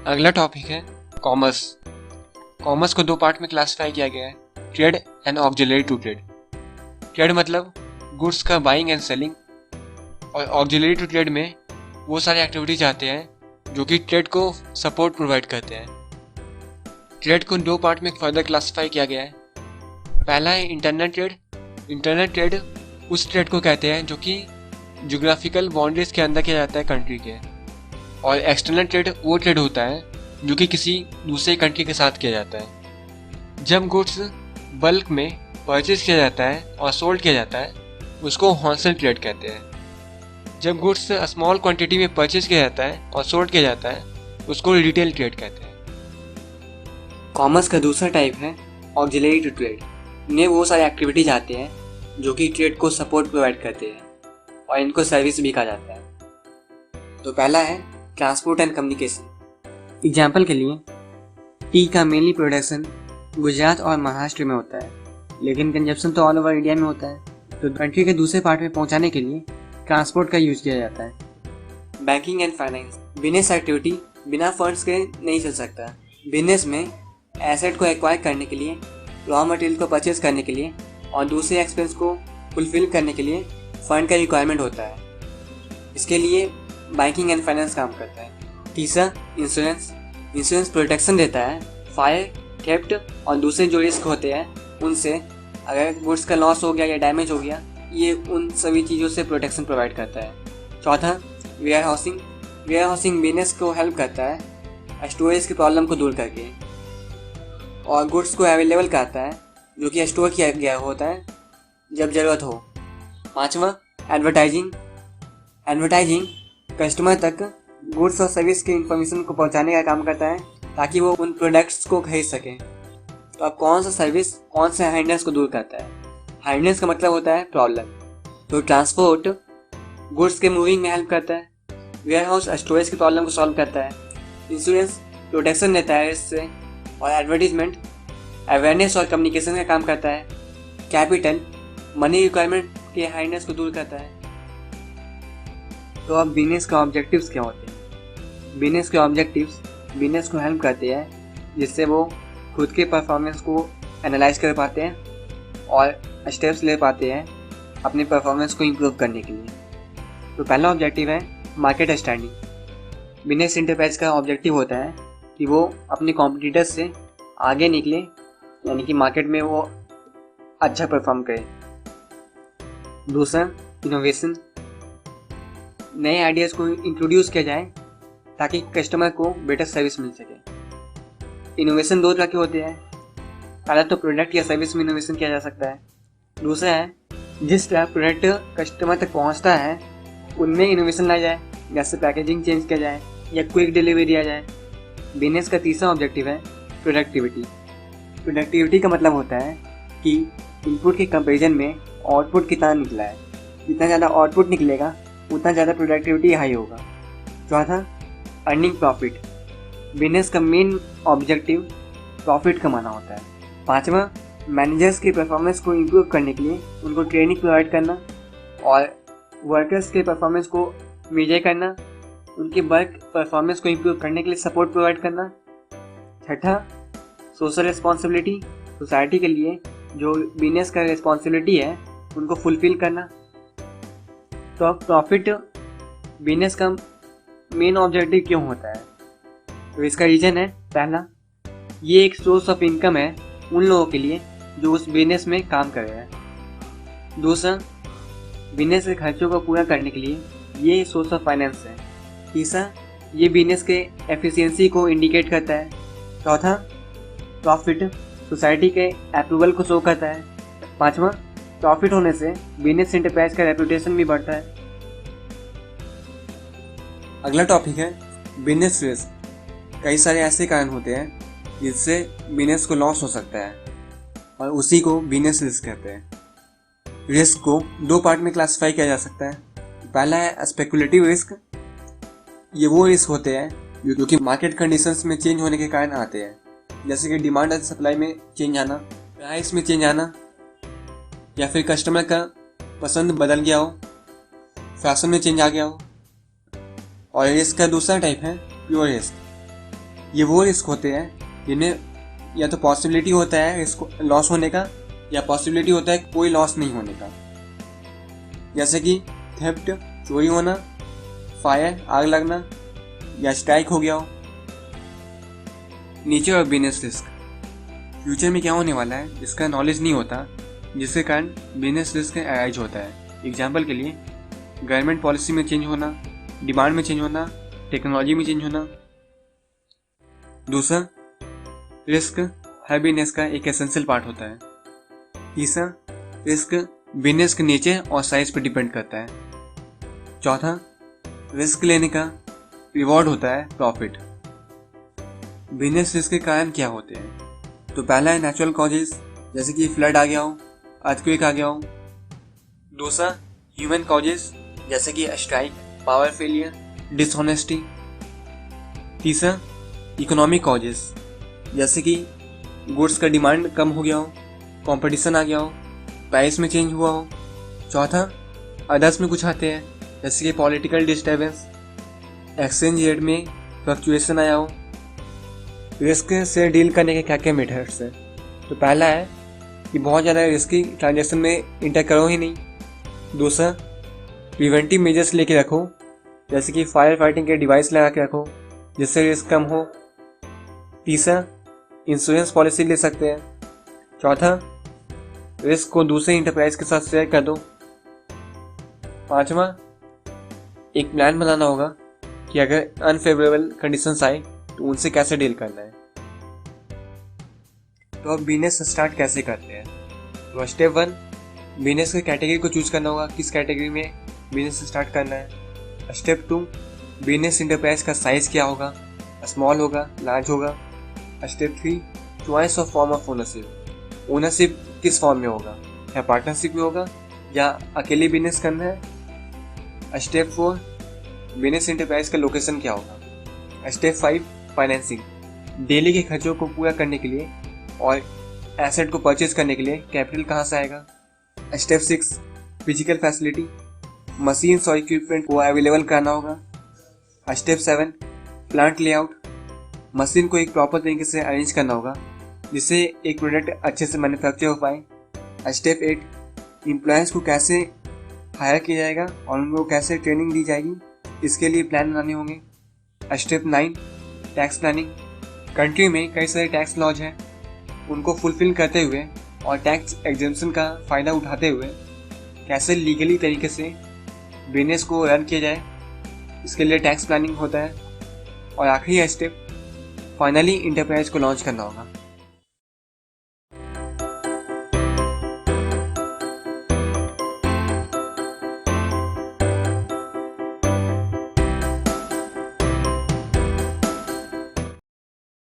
अगला टॉपिक है commerce. Commerce को दो पार्ट में क्लासिफाई किया गया है, trade and auxiliary to trade. Trade मतलब गुड्स का बाइंग एंड सेलिंग, और ऑक्सिलरी टू ट्रेड में वो सारे एक्टिविटीज आते हैं जो कि ट्रेड को सपोर्ट प्रोवाइड करते हैं। ट्रेड को दो पार्ट में फर्दर क्लासिफाई किया गया है। पहला है इंटरनल ट्रेड। इंटरनल ट्रेड उस ट्रेड को कहते हैं जो कि ज्योग्राफिकल बाउंड्रीज के अंदर किया जाता है कंट्री के, और एक्सटर्नल ट्रेड वो ट्रेड होता है जो कि किसी दूसरे कंट्री के साथ किया जाता है। जब गुड्स बल्क में परचेज किया जाता है और सोल्ड किया जाता है उसको होलसेल ट्रेड कहते हैं। जब गुड्स स्मॉल क्वांटिटी में परचेज किया जाता है और सोल्ड किया जाता है उसको रिटेल ट्रेड कहते हैं। कॉमर्स का दूसरा टाइप है ऑक्सिलरी टू ट्रेड। इनमें वो सारे एक्टिविटीज आते हैं जो कि ट्रेड को सपोर्ट प्रोवाइड करते हैं और इनको सर्विस भी कहा जाता है। तो पहला है ट्रांसपोर्ट एंड कम्युनिकेशन। एग्जाम्पल के लिए टी का मेनली प्रोडक्शन गुजरात और महाराष्ट्र में होता है, लेकिन कंजप्शन तो ऑल ओवर इंडिया में होता है। तो कंट्री के दूसरे पार्ट में पहुंचाने के लिए ट्रांसपोर्ट का यूज किया जाता है। Banking and finance. Business activity बिना फंड्स के नहीं चल सकता। बिजनेस में एसेट को एक्वायर करने के लिए, रॉ मटेरियल को परचेज करने के लिए और दूसरे एक्सपेंस को फुलफिल करने के लिए फंड का रिक्वायरमेंट होता है। इसके लिए बैंकिंग एंड फाइनेंस काम करता है। तीसरा इंश्योरेंस। इंश्योरेंस प्रोटेक्शन देता है फायर, थेफ्ट और दूसरे जो रिस्क होते हैं उनसे। अगर गुड्स का लॉस हो गया या डैमेज हो गया, ये उन सभी चीज़ों से प्रोटेक्शन प्रोवाइड करता है। चौथा warehousing. Warehousing business को हेल्प करता है स्टोरेज की प्रॉब्लम को दूर करके, और गुड्स को अवेलेबल कराता है जो कि स्टोर किया गया होता है जब ज़रूरत हो। पांचवा एडवर्टाइजिंग। एडवर्टाइजिंग कस्टमर तक गुड्स और सर्विस की इंफॉर्मेशन को पहुंचाने का काम करता है ताकि वो उन प्रोडक्ट्स को खरीद सकें। तो अब कौन सा सर्विस कौन से हार्डनेस को दूर करता है? हार्डनेस का मतलब होता है प्रॉब्लम। तो ट्रांसपोर्ट गुड्स के मूविंग में हेल्प करता है। वेयर हाउस स्टोरेज की प्रॉब्लम को सॉल्व करता है। इंश्योरेंस प्रोटेक्शन देता है इससे, और एडवर्टीजमेंट अवेयरनेस और कम्युनिकेशन का काम करता है। कैपिटल मनी रिक्वायरमेंट के हार्डनेस को दूर करता है। तो अब बिजनेस का ऑब्जेक्टिव्स क्या होते हैं? बिजनेस के ऑब्जेक्टिव्स बिजनेस को हेल्प करते हैं जिससे वो खुद के परफॉर्मेंस को एनालाइज कर पाते हैं और स्टेप्स ले पाते हैं अपने परफॉर्मेंस को इम्प्रूव करने के लिए। तो पहला ऑब्जेक्टिव है मार्केट स्टैंडिंग। बिजनेस इंटरप्राइज का ऑब्जेक्टिव होता है कि वो अपने कॉम्पिटिटर्स से आगे निकले, यानी कि मार्केट में वो अच्छा परफॉर्म करे। दूसरा इनोवेशन। नए आइडियाज़ को इंट्रोड्यूस किया जाए ताकि कस्टमर को बेटर सर्विस मिल सके। इनोवेशन दो तरह के होते हैं। पहला तो प्रोडक्ट या सर्विस में इनोवेशन किया जा सकता है। दूसरा है जिस तरह प्रोडक्ट कस्टमर तक पहुंचता है उनमें इनोवेशन लाया जाए, जैसे पैकेजिंग चेंज किया जाए या क्विक डिलीवरी दिया जाए। बिजनेस का तीसरा ऑब्जेक्टिव है प्रोडक्टिविटी। प्रोडक्टिविटी का मतलब होता है कि इनपुट के कंपैरिजन में आउटपुट कितना निकला है। जितना ज़्यादा आउटपुट निकलेगा उतना ज़्यादा प्रोडक्टिविटी हाई होगा। चौथा अर्निंग प्रॉफिट। बिजनेस का मेन ऑब्जेक्टिव प्रॉफिट कमाना होता है। पांचवा मैनेजर्स की परफॉर्मेंस को इम्प्रूव करने के लिए उनको ट्रेनिंग प्रोवाइड करना और वर्कर्स के परफॉर्मेंस को मेजर करना, उनकी वर्क परफॉर्मेंस को इम्प्रूव करने के लिए सपोर्ट प्रोवाइड करना। छठा सोशल रिस्पॉन्सिबिलिटी। सोसाइटी के लिए जो बिजनेस का रिस्पॉन्सिबिलिटी है उनको फुलफिल करना। तो प्रॉफिट बिजनेस का मेन ऑब्जेक्टिव क्यों होता है? तो इसका रीज़न है, पहला ये एक सोर्स ऑफ इनकम है उन लोगों के लिए जो उस बिजनेस में काम कर रहे हैं। दूसरा बिजनेस के खर्चों को पूरा करने के लिए ये सोर्स ऑफ फाइनेंस है। तीसरा ये बिजनेस के एफिशिएंसी को इंडिकेट करता है। चौथा प्रॉफिट सोसाइटी के अप्रूवल को शो करता है। पांचवा प्रॉफिट होने से बिजनेस एंटरप्राइज का रेपुटेशन भी बढ़ता है। अगला टॉपिक है बिजनेस रिस्क। कई सारे ऐसे कारण होते हैं जिससे बिजनेस को लॉस हो सकता है और उसी को बिजनेस रिस्क कहते हैं। रिस्क को दो पार्ट में क्लासिफाई किया जा सकता है। पहला है स्पेकुलेटिव रिस्क। ये वो रिस्क होते हैं जो कि मार्केट कंडीशंस में चेंज होने के कारण आते हैं, जैसे कि डिमांड एंड सप्लाई में चेंज आना, प्राइस में चेंज आना, या फिर कस्टमर का पसंद बदल गया हो, फैशन में चेंज आ गया हो। और रिस्क का दूसरा टाइप है प्योर रिस्क। ये वो रिस्क होते हैं जिनमें या तो पॉसिबिलिटी होता है रिस्क लॉस होने का या पॉसिबिलिटी होता है कोई लॉस नहीं होने का, जैसे कि थेफ्ट चोरी होना, फायर आग लगना या स्ट्राइक हो गया हो। Nature of business risk, future में क्या होने वाला है इसका नॉलेज नहीं होता, जिसके कारण बिजनेस रिस्क अराइज होता है। एग्जाम्पल के लिए गवर्नमेंट पॉलिसी में चेंज होना, डिमांड में चेंज होना, टेक्नोलॉजी में चेंज होना। दूसरा, रिस्क हर बिजनेस का एक एसेंशियल पार्ट होता है। तीसरा, रिस्क बिजनेस के नेचर और साइज पर डिपेंड करता है। चौथा, रिस्क लेने का रिवॉर्ड होता है प्रॉफिट। बिजनेस रिस्क के कारण क्या होते हैं? तो पहला है नेचुरल कॉजेज, जैसे कि फ्लड आ गया हो, अर्थक्वेक आ गया हो। दूसरा, ह्यूमन कॉजेज, जैसे कि स्ट्राइक, पावर फेलियर, डिसऑनेस्टी। तीसरा, इकोनॉमिक कॉजेज, जैसे कि गुड्स का डिमांड कम हो गया हो, कंपटीशन आ गया हो, प्राइस में चेंज हुआ हो। चौथा, अदर्स में कुछ आते हैं, जैसे कि पॉलिटिकल डिस्टर्बेंस, एक्सचेंज रेट में फ्लक्चुएशन आया हो। रिस्क से डील करने के क्या क्या मेथड्स हैं? तो पहला है कि बहुत ज़्यादा रिस्की ट्रांजेक्शन में इंटर करो ही नहीं। दूसरा, प्रिवेंटिव मेजर्स लेके रखो, जैसे कि फायर फाइटिंग के डिवाइस लगा के रखो जिससे रिस्क कम हो। तीसरा, इंश्योरेंस पॉलिसी ले सकते हैं। चौथा, रिस्क को दूसरे इंटरप्राइज के साथ शेयर कर दो। पांचवा, एक प्लान बनाना होगा कि अगर अनफेवरेबल कंडीशंस आए तो उनसे कैसे डील करना है। तो अब बिजनेस स्टार्ट कैसे करते हैं? तो स्टेप 1, बिजनेस की कैटेगरी को चूज करना होगा, किस कैटेगरी में बिजनेस स्टार्ट करना है। स्टेप 2, बिजनेस इंटरप्राइज का साइज क्या होगा, स्मॉल होगा, लार्ज होगा। Step 3, choice of form of ownership, ownership किस फॉर्म में होगा, या पार्टनरशिप में होगा या अकेले बिजनेस करना है। स्टेप 4, बिजनेस इंटरप्राइज का लोकेशन क्या होगा। स्टेप 5, फाइनेंसिंग, डेली के खर्चों को पूरा करने के लिए और एसेट को परचेज करने के लिए कैपिटल कहाँ से आएगा। स्टेप 6, फिजिकल फैसिलिटी, मशीन्स और इक्विपमेंट को अवेलेबल करना होगा। स्टेप 7, प्लांट लेआउट, मशीन को एक प्रॉपर तरीके से अरेंज करना होगा जिससे एक प्रोडक्ट अच्छे से मैन्युफैक्चर हो पाए। स्टेप 8, एम्प्लॉयज़ को कैसे हायर किया जाएगा और उनको कैसे ट्रेनिंग दी जाएगी, इसके लिए प्लान बनाने होंगे। स्टेप 9, टैक्स प्लानिंग, कंट्री में कई सारे टैक्स लॉज हैं, उनको फुलफिल करते हुए और टैक्स एग्जेम्पशन का फ़ायदा उठाते हुए कैसे लीगली तरीके से बिजनेस को रन किया जाए, इसके लिए टैक्स प्लानिंग होता है। और आखिरी स्टेप, फाइनली इंटरप्राइज को लॉन्च करना होगा।